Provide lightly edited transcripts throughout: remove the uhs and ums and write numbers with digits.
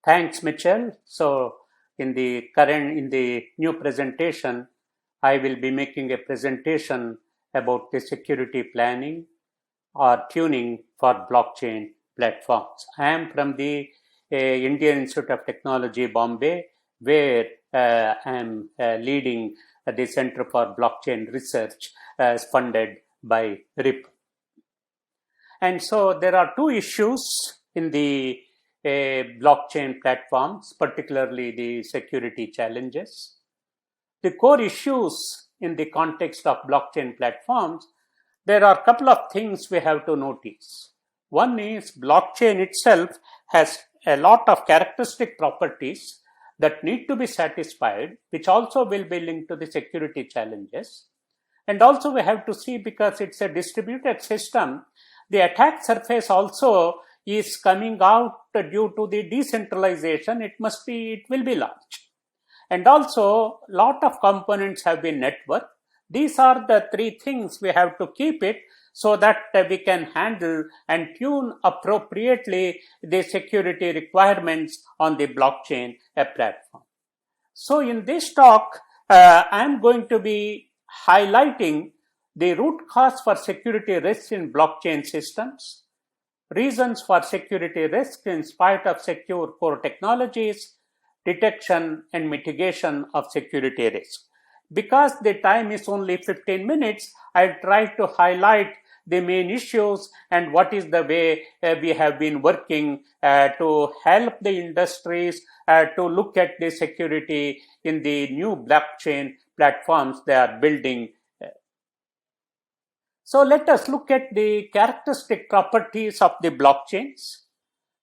Thanks, Mitchell. So in the new presentation, I will be making a presentation about the security planning or tuning for blockchain platforms. I am from the Indian Institute of Technology, Bombay, where I am leading the Center for Blockchain Research funded by RIP. And so there are two issues in the blockchain platforms, particularly the security challenges. The core issues in the context of blockchain platforms, there are a couple of things we have to notice. One is blockchain itself has a lot of characteristic properties that need to be satisfied, which also will be linked to the security challenges. And also we have to see, because it's a distributed system, the attack surface also is coming out due to the decentralization. It will be large. And also, lot of components have been networked. These are the three things we have to keep it so that we can handle and tune appropriately the security requirements on the blockchain platform. So in this talk, I am going to be highlighting the root cause for security risks in blockchain systems, reasons for security risk in spite of secure core technologies, detection and mitigation of security risk. Because the time is only 15 minutes, I'll try to highlight the main issues and what is the way we have been working to help the industries to look at the security in the new blockchain platforms they are building. So let us look at the characteristic properties of the blockchains.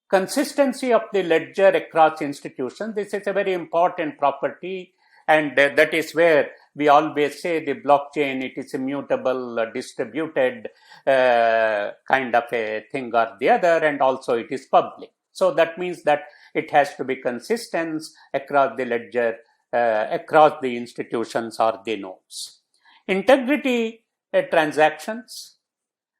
Consistency of the ledger across institutions. This is a very important property, and that is where we always say the blockchain, it is immutable, distributed kind of a thing or the other, and also it is public. So that means that it has to be consistent across the ledger, across the institutions or the nodes. Integrity transactions,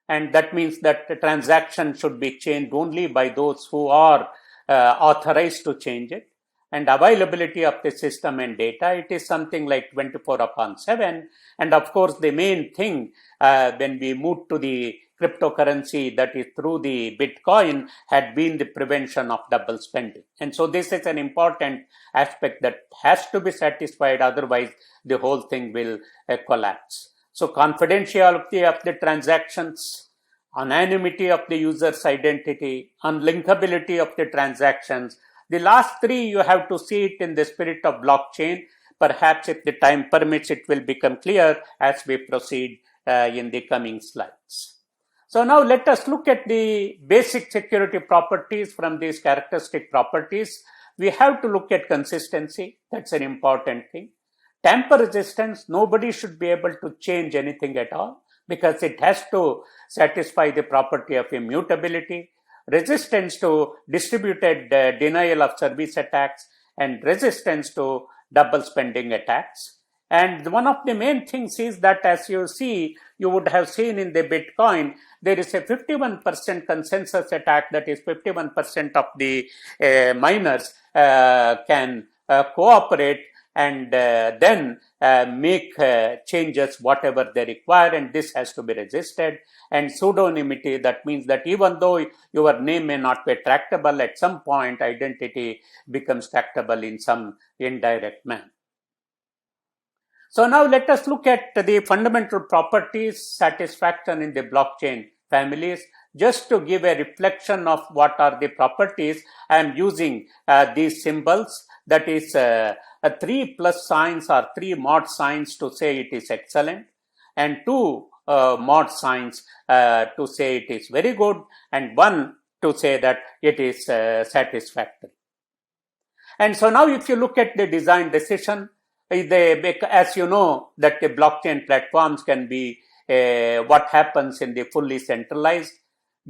and that means that the transaction should be changed only by those who are authorized to change it. And availability of the system and data, it is something like 24/7. And of course, the main thing when we moved to the cryptocurrency, that is through the Bitcoin, had been the prevention of double spending. And so this is an important aspect that has to be satisfied, otherwise the whole thing will collapse. So confidentiality of the transactions, anonymity of the user's identity, unlinkability of the transactions. The last three, you have to see it in the spirit of blockchain. Perhaps if the time permits, it will become clear as we proceed in the coming slides. So now let us look at the basic security properties from these characteristic properties. We have to look at consistency. That's an important thing. Tamper resistance, nobody should be able to change anything at all because it has to satisfy the property of immutability. Resistance to distributed denial of service attacks, and resistance to double spending attacks. And one of the main things is that, as you see, you would have seen in the Bitcoin, there is a 51% consensus attack, that is 51% of the miners can cooperate and then make changes whatever they require, and this has to be resisted. And pseudonymity, that means that even though your name may not be trackable, at some point identity becomes trackable in some indirect manner. So now let us look at the fundamental properties satisfaction in the blockchain families. Just to give a reflection of what are the properties, I am using these symbols, that is 3 plus signs or 3 mod signs to say it is excellent, and 2 mod signs to say it is very good, and 1 to say that it is satisfactory. And so now if you look at the design decision, as you know that the blockchain platforms can be what happens in the fully centralized,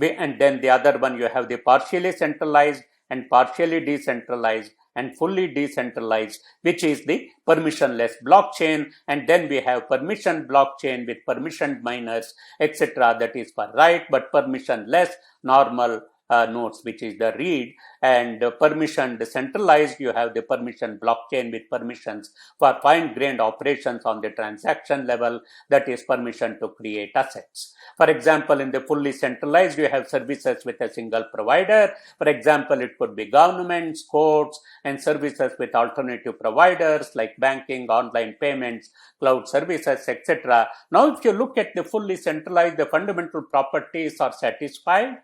and then the other one you have the partially centralized and partially decentralized and fully decentralized, which is the permissionless blockchain. And then we have permission blockchain with permissioned miners, etc. That is for write, but permissionless normal nodes, which is the read, and permission decentralized, you have the permission blockchain with permissions for fine-grained operations on the transaction level, that is permission to create assets. For example, in the fully centralized, you have services with a single provider. For example, it could be governments, courts, and services with alternative providers like banking, online payments, cloud services, etc. Now, if you look at the fully centralized, the fundamental properties are satisfied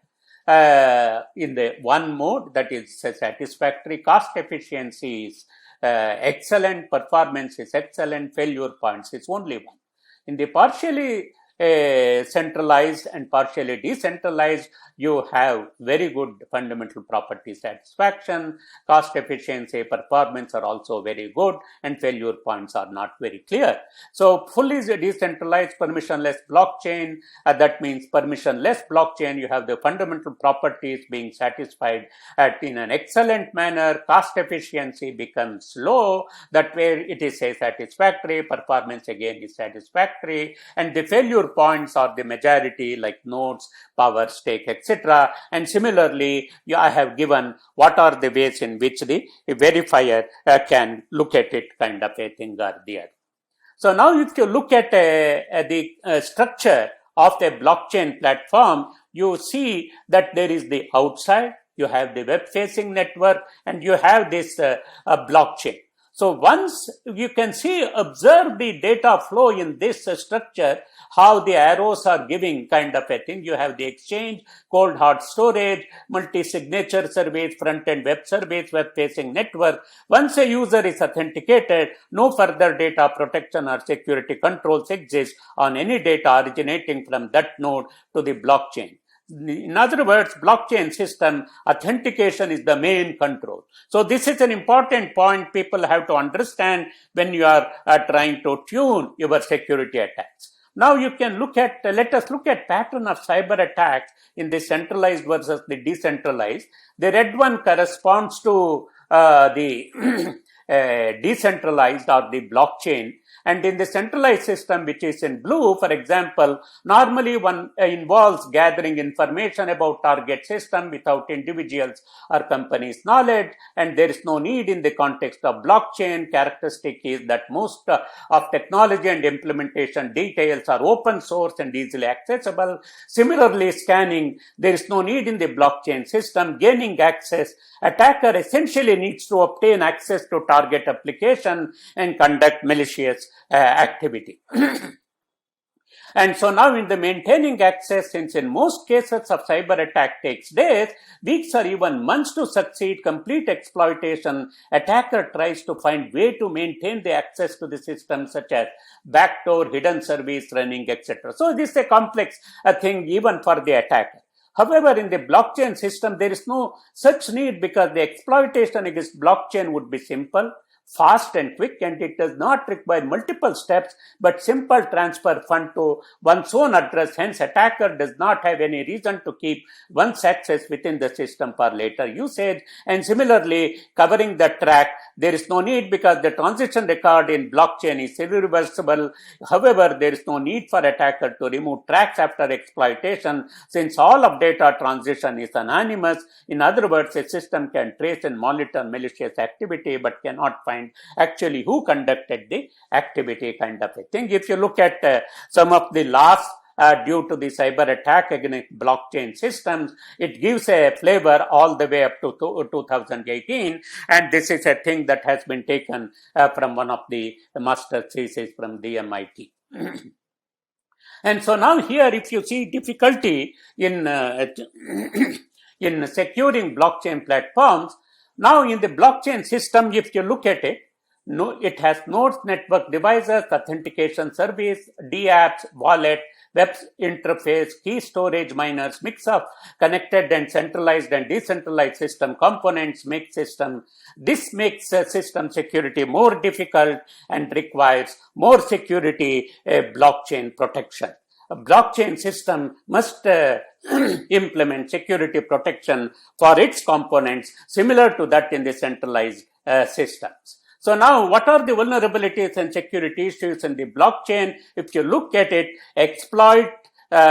in the one mode, that is satisfactory, cost efficiency is excellent, performance is excellent, failure points is only one. In the partially centralized and partially decentralized, you have very good fundamental property satisfaction, cost efficiency, performance are also very good, and failure points are not very clear. So fully decentralized permissionless blockchain, that means permissionless blockchain, you have the fundamental properties being satisfied in an excellent manner, cost efficiency becomes low, that way it is a satisfactory, performance again is satisfactory, and the failure points are the majority like nodes, power, stake, etc. And similarly, I have given what are the ways in which the verifier can look at it, kind of a thing or the other. So now if you look at the structure of the blockchain platform, you see that there is the outside, you have the web-facing network, and you have this blockchain. So once you can observe the data flow in this structure, how the arrows are giving kind of a thing. You have the exchange, cold hard storage, multi-signature service, front-end web service, web-facing network. Once a user is authenticated, no further data protection or security controls exist on any data originating from that node to the blockchain. In other words, blockchain system authentication is the main control. So this is an important point people have to understand when you are trying to tune your security attacks. Now you can let us look at pattern of cyber attacks in the centralized versus the decentralized. The red one corresponds to the decentralized or the blockchain. And in the centralized system, which is in blue, for example, normally one involves gathering information about target system without individuals or companies' knowledge, and there is no need in the context of blockchain. Characteristic is that most of technology and implementation details are open source and easily accessible. Similarly, scanning, there is no need in the blockchain system. Gaining access, attacker essentially needs to obtain access to target application and conduct malicious activity. And so now in the maintaining access, since in most cases of cyber attack takes days, weeks or even months to succeed complete exploitation, attacker tries to find way to maintain the access to the system such as backdoor, hidden service running, etc. So this is a complex thing even for the attacker. However, in the blockchain system, there is no such need because the exploitation against blockchain would be simple, fast and quick, and it does not require multiple steps but simple transfer fund to one's own address. Hence, attacker does not have any reason to keep one's access within the system for later usage. And similarly, covering the track, there is no need because the transition record in blockchain is irreversible. However, there is no need for attacker to remove tracks after exploitation since all of data transition is anonymous. In other words, a system can trace and monitor malicious activity but cannot find actually who conducted the activity, kind of a thing. If you look at some of the laws due to the cyber attack against blockchain systems, it gives a flavor all the way up to 2018, and this is a thing that has been taken from one of the master theses from the MIT. And so now here, if you see difficulty in in securing blockchain platforms, now in the blockchain system, if you look at it, it has nodes, network devices, authentication service, dApps, wallet, web interface, key storage miners, mix of connected and centralized and decentralized system components make system. This makes system security more difficult and requires more security blockchain protection. A blockchain system must implement security protection for its components similar to that in the centralized systems. So now, what are the vulnerabilities and security issues in the blockchain? If you look at it, exploit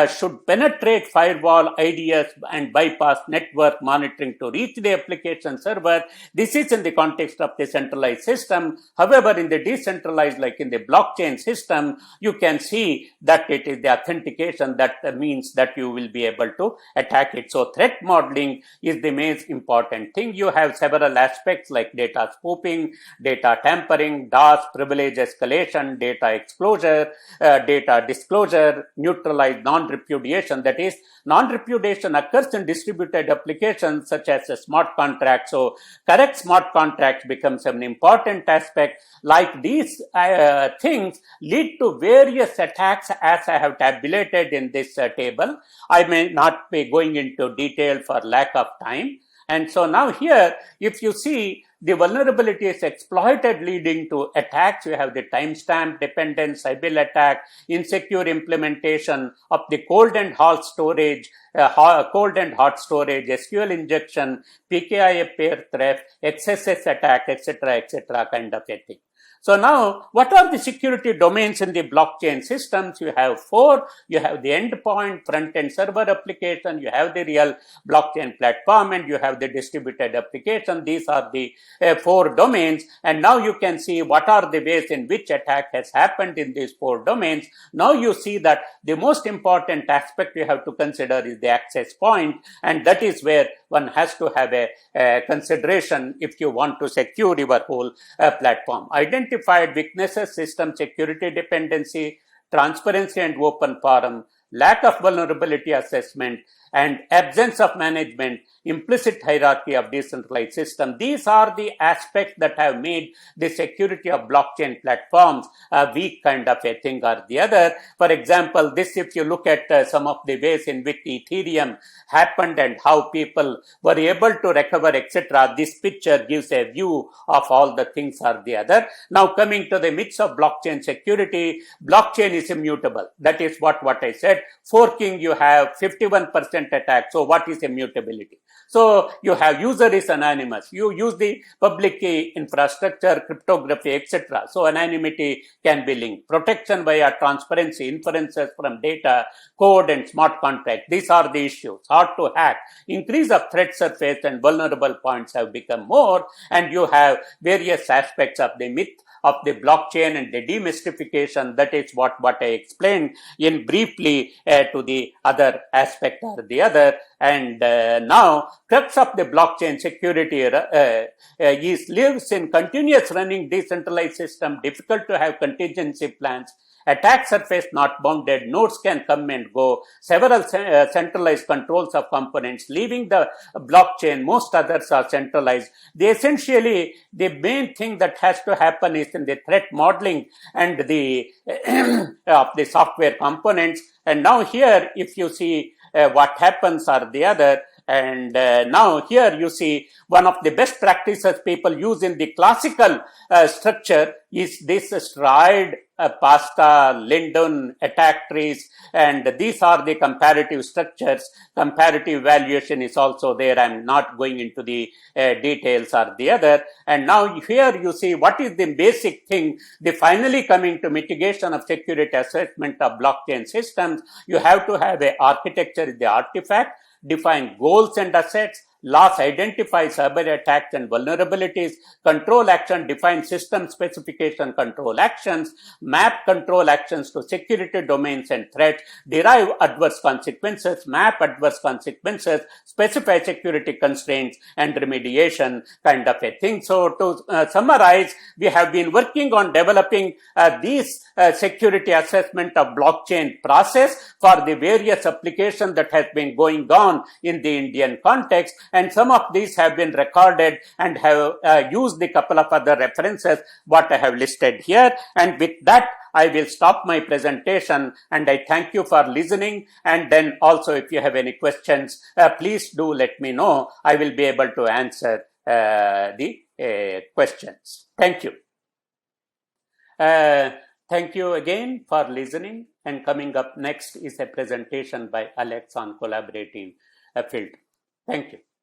should penetrate firewall IDS and bypass network monitoring to reach the application server. This is in the context of the centralized system. However, in the decentralized, like in the blockchain system, you can see that it is the authentication that means that you will be able to attack it. So threat modeling is the most important thing. You have several aspects like data spoofing, data tampering, DOS, privilege escalation, data exposure, data disclosure, neutralize non-repudiation. That is, non-repudiation occurs in distributed applications such as a smart contract. So correct smart contracts becomes an important aspect. Like these things lead to various attacks as I have tabulated in this table. I may not be going into detail for lack of time. And so now here, if you see, the vulnerability is exploited leading to attacks. You have the timestamp dependent Sybil attack, insecure implementation of the cold and hot storage, SQL injection, PKI pair theft, XSS attack, etc., kind of a thing. So now, what are the security domains in the blockchain systems? You have four. You have the endpoint, front-end server application, you have the real blockchain platform, and you have the distributed application. These are the four domains. And now you can see what are the ways in which attack has happened in these four domains. Now you see that the most important aspect you have to consider is the access point, and that is where one has to have a consideration if you want to secure your whole platform. Identified weaknesses, system security dependency, transparency and open forum, lack of vulnerability assessment, and absence of management, implicit hierarchy of decentralized system. These are the aspects that have made the security of blockchain platforms a weak kind of a thing or the other. For example, this, if you look at some of the ways in which Ethereum happened and how people were able to recover, etc., this picture gives a view of all the things or the other. Now coming to the myths of blockchain security, blockchain is immutable. That is what I said. Forking, you have 51% attack. So what is immutability? So you have user is anonymous. You use the public key infrastructure, cryptography, etc. So anonymity can be linked. Protection via transparency, inferences from data, code and smart contract. These are the issues. Hard to hack. Increase of threat surface and vulnerable points have become more. And you have various aspects of the myth of the blockchain and the demystification. That is what I explained in briefly to the other aspect or the other. And now, crux of the blockchain security lives in continuous running decentralized system, difficult to have contingency plans. Attack surface not bounded, nodes can come and go, several centralized controls of components, leaving the blockchain, most others are centralized. Essentially, the main thing that has to happen is in the threat modeling and the of the software components. And now here, if you see what happens or the other, and now here you see one of the best practices people use in the classical structure is this stride, pasta, Linden, attack trees, and these are the comparative structures. Comparative evaluation is also there. I'm not going into the details or the other. And now here you see what is the basic thing. The finally coming to mitigation of security assessment of blockchain systems, you have to have a architecture is the artifact, define goals and assets, loss identify cyber attacks and vulnerabilities, control action define system specification control actions, map control actions to security domains and threats, derive adverse consequences, map adverse consequences, specify security constraints and remediation kind of a thing. So to summarize, we have been working on developing these security assessment of blockchain process for the various applications that has been going on in the Indian context. And some of these have been recorded and have used the couple of other references what I have listed here. And with that, I will stop my presentation and I thank you for listening. And then also if you have any questions, please do let me know. I will be able to answer the questions. Thank you. Thank you again for listening. And coming up next is a presentation by Alex on collaborative filter. Thank you.